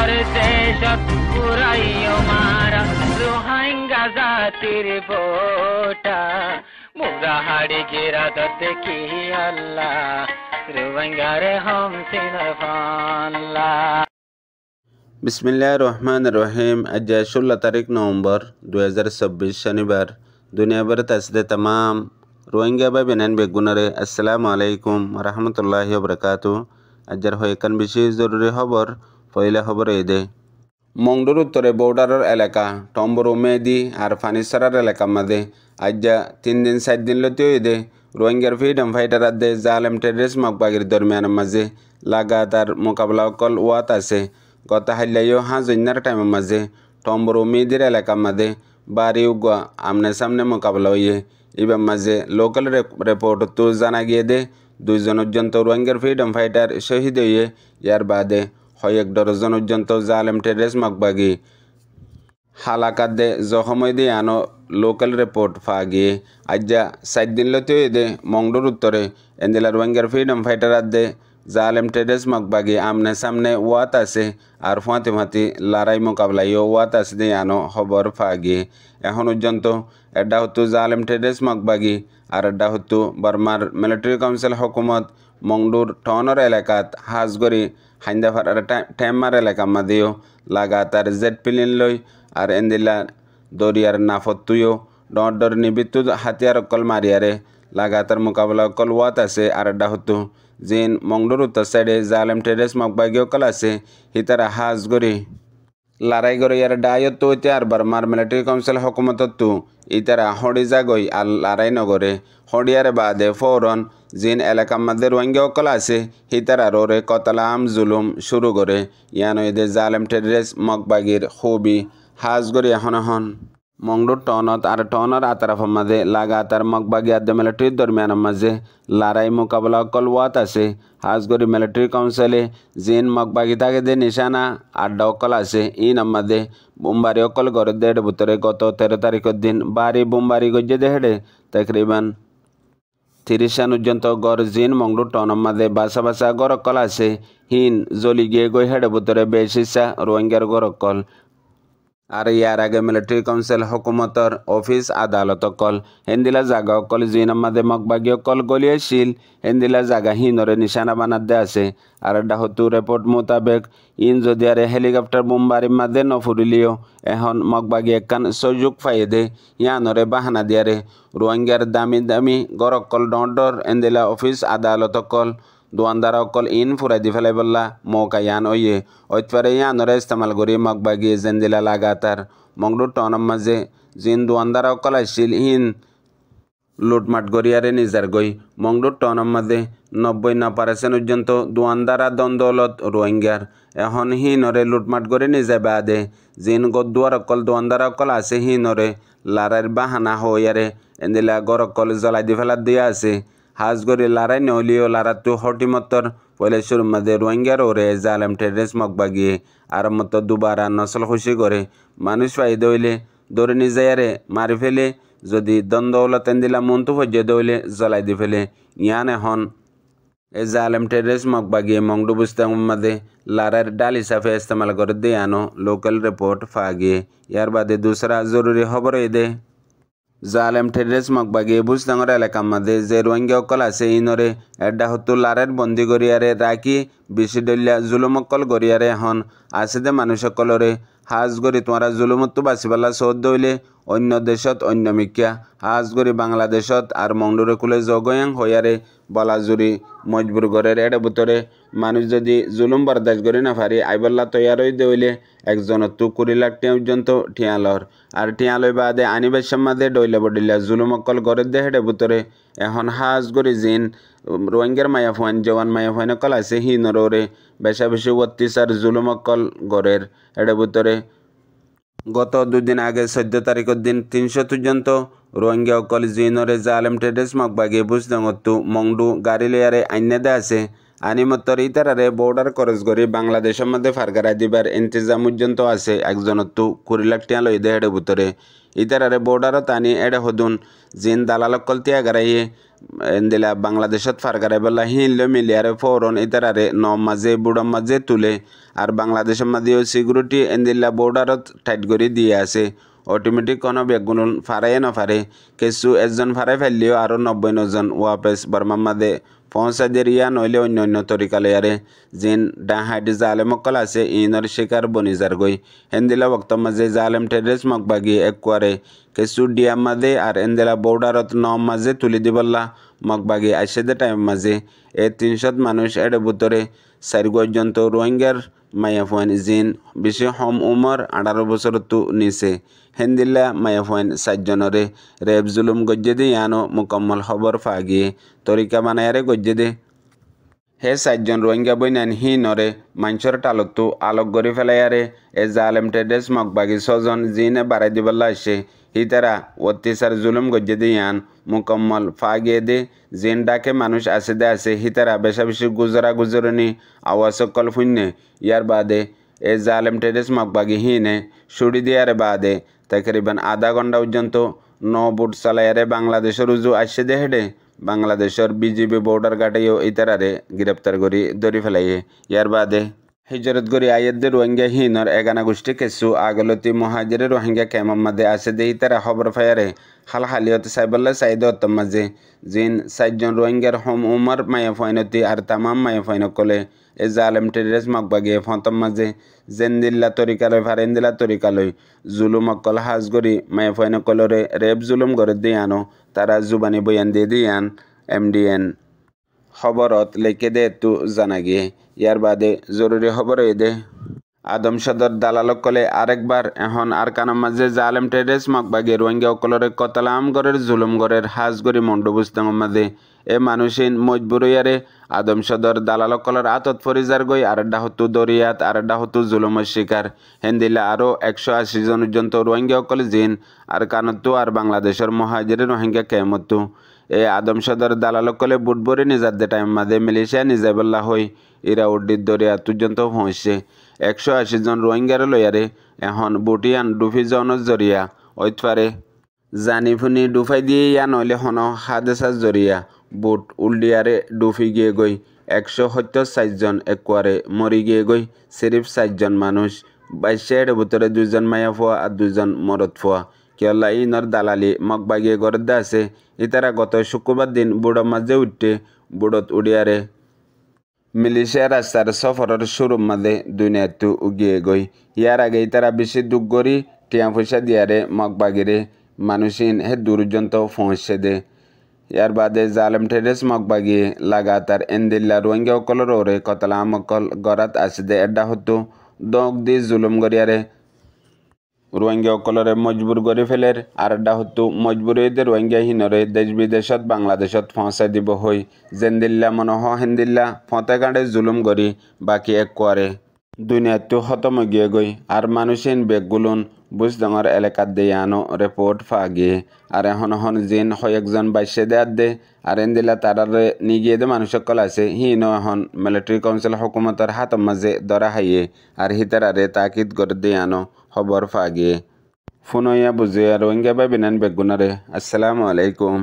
রোহিঙ্গার দেশত পুরাইও মারা রোহিঙ্গা জাতির ভোটা মুগা হাড়ি গিরা দেখি আল্লাহ রোহিঙ্গারে হম সিনার ফাল্লা। বিসমিল্লাহির রহমানির রহিম। আজ 16 তারিখ নভেম্বর 2026 শনিবার। দুনিয়াভরত আসলে तमाम রোহিঙ্গা ভাই বেনান বেগুনারে আসসালামু আলাইকুম রহমতুল্লাহি ওয়া আজর হয়েকান বিশেষ জরুরি খবর। পয়লা খবর এদে মংডুর উত্তরে বর্ডারের এলাকা টম্বর মেদি আর ফানিসারার এলাকা মাঝে আজ 3 দিন 7 দিন লতেও এদে রোহিঙ্গার ফ্রিডম ফাইটার আদে জালেম টেররিস্ট মকবাগির দরমিয়ান মাঝে লাগাতার মোকাবেলা কল ওয়াত আছে। গত হাইলাইও হাজন্যার টাইমের মাঝে টম্বর মেদির এলাকা মাঝে বাড়ি উগা আমনে সামনে মোকাবেলা হইয়ে এবার মাঝে লোকাল রিপোর্ট তো জানা গিয়ে দে 2 জন পর্যন্ত রোহিঙ্গার ফ্রিডম ফাইটার শহীদ হইয়ে ইয়ার বাদে কয়েক ডজন পর্যন্ত জালেম টেররিস্ট মকবাগি হালাকাত দে জখম দিয়ে আনো লোকাল রিপোর্ট পা গিয়ে আজ 7 দিন লতেও এদে মংডুর উত্তরে এন্দিলা রোহিঙ্গার ফ্রিডম ফাইটার আদে জালেম টেররিস্ট মকবাগি আমনে সামনে ওয়াত আছে আর ফাঁতি ফাঁতি লড়াই মোকাবিলাইও ওয়াত আছে দিয়ে আনো খবর পা গিয়ে এখন পর্যন্ত এটা হতো জালেম টেররিস্ট মকবাগি আর এটা হতো বর্মার মিলিটারি কাউন্সিল হুকুমত মংডুর টনর এলাকাত হাজগরি হাইন্দাফার টেমার এলাকা মাদিও লাগাতার জেট প্লেন লই আর এন্দিলা দরিয়ার নাফতুও ডর নিবিত্তু হাতিয়ার অকল মারিয়ারে লাগাতার মোকাবেলা অকল ওয়াত আছে আর এটা হতো জিন মংডুর উত্তর সাইডে জালেম টেররিস্ট মকবাগি অকল আছে হিতারা হাজগরি লড়াই করে ইয়ার ডায়ত তো আর বর্মার মিলিটারি কাউন্সিল হুকুমতত ইতারা হড়ি জাগই আর লড়াই নগরে হড়িয়ারে বাদে ফৌরন জিন এলাকার মধ্যে রোহিঙ্গা অকল আছে হিতারা রোরে কতলাম জুলুম শুরু করে ইয়ানো এদের জালেম টেররিস্ট মকবাগির খুবই হাজগরি এখন মংডুর টনত আর টনর আতারাফের মাঝে লাগাতার মকবাগি আদ্য মিলিটারির দরমিয়ানের মাঝে লড়াই মোকাবেলা অকল ওয়াত আছে। হাজগরি মিলিটারি কাউন্সিলে জিন মকবাগি থাকে দে নিশানা আড্ডা অকল আছে ইন আমাদে বোমবারি অকল গড়ে দেড় ভিতরে গত 13 তারিখের দিন বাড়ি বোমবারি গজ্জে দেহেড়ে তকরিবান 30 পর্যন্ত গড় জিন মংডুর টনের মাঝে বাসা বাসা গড় অকল আছে হিন জ্বলি গিয়ে গই হেড়ে ভিতরে বেশিসা রোহিঙ্গার গড় অকল আর ইয়ার আগে মিলিটারি কাউন্সিল হুকুমতর অফিস আদালত অকল হেন্দিলা জাগা অকল জিন আমাদে মকবাগি অকল গলিয়েছিল হেন্দিলা জাগা হিনরে নিশানা বানাতে আছে আর এটা হতো রিপোর্ট মোতাবেক ইন যদি আর হেলিকপ্টার বোমবারির মাঝে নফুরিলিও এখন মকবাগি একখান সুযোগ পাইয়ে দে ইয়ানরে বাহানা দিয়ারে রোহিঙ্গার দামি দামি গড় অকল ডর হেন্দিলা অফিস আদালত অকল দোয়ানদার অকল ইন ফুরাই দি ফেলাই বললা মৌকা ইয়ান ওয়ে ওইতপারে ইয়ানরে ইস্তেমাল করি মকবাগি জেন্দিলা লাগাতার মংডুর টনের মাঝে জিন দোয়ানদার অকল আসছিল ইন লুটমাট গড়িয়ারে নিজার গই মংডুর টনের মাঝে 90% পর্যন্ত দোয়ানদারা দ্বন্দ্বলত রোহিঙ্গার এখন হিনরে লুটমাট করে নিজে বাদে জিন গদুয়ার অকল দোয়ানদার অকল আছে হিনরে লারার বাহানা হইয়ারে এন্দিলা গড় অকল জ্বলাই দি ফেলার দিয়া আছে হাজগরি লড়াই নহলিও লড়াতো হটিমতর পয়লা শুরুর মধ্যে রোহিঙ্গার ওরে জালেম টেররিস্ট মকবাগিয়ে আর মতো দুবারা নসল খুশি করে মানুষ ফাইদে হইলে ধরে নিজায়ারে মারি ফেলে যদি দ্বন্দ্বলত দিলা মন্তু ফজ্জে দইলে জ্বলাই দি ফেলে ইয়ান এখন এ জালেম টেররিস্ট মকবাগিয়ে মংডু বুস্তার মধ্যে লড়াইয়ের ডাল হিসাবে ইস্তেমাল করে দিয়ে আনো লোকাল রিপোর্ট পা গিয়ে ইয়ার বাদে দুসরা জরুরি খবর এদে জালেম টেররিস্ট মকবাগি বুজদাঙ্গর এলাকার মাঝে যে রোহিঙ্গা অকল আছে ইনরে এডা হতো লারের বন্দি গড়িয়ারে রাখি বেশি ডলিয়া জুলুম অকল গড়িয়ারে এখন আছে দে মানুষ অকলরে হাজগরি তোমারা জুলুমতো বাঁচিবালা চৌদ দইলে অন্য দেশত অন্য মিকিয়া হাজগরি বাংলাদেশত আর মংডুরে কুলে জগয়াং হইয়ারে বলাজুরি মজবুর গড়ের এডে ভিতরে মানুষ যদি জুলুম বরদাস্ত করি না পারি আইবল্লা তৈয়ার হয়ে দেইলে একজনের তো 20 লাখ টাকা পর্যন্ত ঠিয়ালর আর ঠিয়ালই বাদে আনিবেশার মাঝে ডইলে বডিলা জুলুম অকল গড়ের দে হেডে ভিতরে এখন হাজগরি জিন রোহিঙ্গার মায়া ফুয়ান জওয়ান মায়া ফুয়ান অকল আছে হিনরে বেশা বেশি অত্যাচার জুলুম অকল গড়ের এডে ভিতরে গত 2 দিন আগে 14 তারিখের দিন 300 পর্যন্ত রোহিঙ্গা অকল জিনরে জালেম টেররিস্ট মকবাগি বুজদাঙ্গতো মংডু গাড়ি লয়ারে আইনে দে আছে আনিমত্তর ইতারারে বর্ডার খরচ করি বাংলাদেশের মধ্যে ফারগারা দিবার ইন্তজাম পর্যন্ত আছে একজনতো 20 লাখ টিয়া লই দে হেডে ভিতরে ইতারারে বর্ডারত আনি এডে হদুন জিন দালালকল টিয়া গারাইয়ে এন্দিলা বাংলাদেশত ফারগারে বেলা হিনল মিলিয়ারে ফৌরন ইতারারে মাঝে বুড়ম মাঝে তুলে আর বাংলাদেশের মাঝেও সিকিউরিটি এন্দিলা বর্ডারত টাইট করে দিয়ে আছে অটোমেটিক কোনো বেগুন ফারাইয়ে নফারে কিছু একজন ফারাই ফেললেও আরও 90 জন ওয়াপেস বর্মার মাঝে পৌঁছাদের ইয়া নইলে অন্য অন্য তরিকালয়ারে জিন ডাহাইড জালেম মক্কল আছে ইনর শিকার বনিজার গই হেন্দিলা বক্ত মাঝে জালেম টেরেস মকবাগি একবারে কিছু ডিয়াম মাঝে আর এন্দিলা বর্ডারত মাঝে তুলি দিবল্লা মকবাগি আইসেদে টাইম মাঝে 300 মানুষ এর ভিতরে 4 পর্যন্ত রোহিঙ্গার মায়াফোয়ান জিন বেশি হম উমর 18 বছর তো নিচে হেন্দিল্লা মায়াফোয়ান 7 জনরে রেপ জুলুম গজ্জে দে ইয়ানো মুকম্মল খবর ফাগিয়ে তরিকা বানায়ারে গজ্জে দে হে 7 জন রোহিঙ্গা বইনান হি নরে মাঞ্চর টালতো আলোক গড়ি ফেলাইয়ারে এ জালেম টেডেস মকবাগি 6 জন জিনে বাড়াই দিবল্লা আসে হিতারা অত্যাচার জুলুম গজ্জে দে ইয়ান মুকম্মল ফাগিয়ে দে জিন ডাকে মানুষ আছে দে আছে হিতারা বেশা বেশি গুজরা গুজরনি আওয়াজ কল ফুন্নে ইয়ার বাদে এ জালেম টেডেস মকবাগি হিনে ছুড়ি দিয়ারে বাদে তকরিবান আধা ঘন্টা পর্যন্ত 9 বুট চালায়ারে বাংলাদেশের রুজু আসে দে হেডে বাংলাদেশের বিজিবি বর্ডার গার্ডেও ইতারারে গ্রেপ্তার করি ধরি ফেলাইয়ে ইয়ার বাদে হিজরত গরি আয়েদের রোহিঙ্গা হিনর এগানা গোষ্ঠী কেসু আগলতি মহাজিরে রোহিঙ্গা ক্যাম্পের মাঝে আছে দে ইতারা খবর ফায়ারে হাল হালিয়ত সাইবল্লা সাইদত মাঝে জিন 7 জন রোহিঙ্গার হোম উমর মায়া ফয়নতি আর তামাম মায়া ফয়ন কলে এ জালেম টেরেস মকবাগিয়ে ফতম মাঝে জেন্দিল্লা তরিকালয় ফারেন্দিল্লা তরিকালয় জুলুম অকল হাজ গরি মায়া ফয়ন কলরে রেপ জুলুম করে দিয়ে আনো তারা জুবানি বয়ান দিয়ে দিয়ান MDN খবরত লেখে দে তো জানা গিয়ে ইয়ার বাদে জরুরি খবর দে আদম সদর দালালক কলে আরেকবার এখন আর কানার মাঝে জালেম টেরেস মকবাগি রোহিঙ্গা অকলরে কতলাম গড়ের জুলুম গড়ের হাজ গড়ি মন্ডবুস্তাঙ্গর মাঝে এ মানুষিন মজবুরিয়ারে আদম সদর দালালক কলর আতত ফরিজার গই আরেড্ডা হতু দরিয়াত আরেড্ডা হতু জুলুমের শিকার হেন্দিলা আরও 180 জন পর্যন্ত রোহিঙ্গা অকল জিন আর কানত্তু আর বাংলাদেশের মহাজিরে রোহিঙ্গা কেমত্তু এ আদম সদর দালালক কলে বুটবরি নিজার দে টাইম মাঝে মিলিশিয়া নিজাবল্লা হই ইরা উড্ডির দরিয়া পর্যন্ত পৌঁছছে 180 জন রোহিঙ্গার লয়ারে এখন বুটিয়ান ডুফি জনের জরিয়া ঐতফারে জানি ফুনি ডুফাই দিয়ে ইয়া নইলে হন হাদেসার জরিয়া বুট উল্ডিয়ারে ডুফি গিয়ে গই 174 জন একবারে মরি গিয়ে গই সিরিফ 4 জন মানুষ 22 ভিতরে 2 জন মায়া ফোয়া আর 2 জন মরদ ফোয়া কেলা ইনর দালালি মকবাগিয়ে গড়দা আছে ইতারা গত শুক্রবার দিন বুড়ো মাঝে উঠতে বুড়ত উড়িয়ারে মিলিশিয়া রাস্তার সফরের শুরুর মাঝে দুনিয়াতে উগিয়ে গই ইয়ার আগে তারা বেশি দুঃখ করি টিয়া পয়সা দিয়ারে মকবাগিরে মানুষিন হে দূরজন্ত পৌঁছে দে ইয়ার বাদে জালেম টেরেস মকবাগিয়ে লাগাতার এন্দিল্লা রোহিঙ্গা অকলর ওরে কতলাম অকল গড়াত আছে দে এডা হতো দগ দি জুলুম গড়িয়ারে রোহিঙ্গা অকলরে মজবুর করে ফেলের আর এডা হতো মজবুরিদের রোহিঙ্গা হিনরে দেশ বিদেশত বাংলাদেশত পৌঁছাই দিব হই জেন্দিল্লা মনহ হেন্দিল্লা ফতে গাঁড়ে জুলুম গড়ি বাকি এক কোয়ারে দুনিয়াতো খতম গিয়ে গই আর মানুষিন বেগগুলুন বুঝডঙর এলাকাত দিয়ে আনো রিপোর্ট ফাগিয়ে আর এখন জিন কয়েকজন বাইশে দেয়ার দে আর এন্দিলা তারারে নিগিয়ে দে মানুষ সকল আছে হিন এখন মিলিটারি কাউন্সিল হুকুমতের হাতর মাঝে ধরা হাইয়ে আর হিতারারে তাকিদ করে দিয়ে আনো খবর ফাগিয়ে ফুনইয়া বুঝিয়া রোহিঙ্গা বা বিনান বেগুনারে আসসালামু আলাইকুম।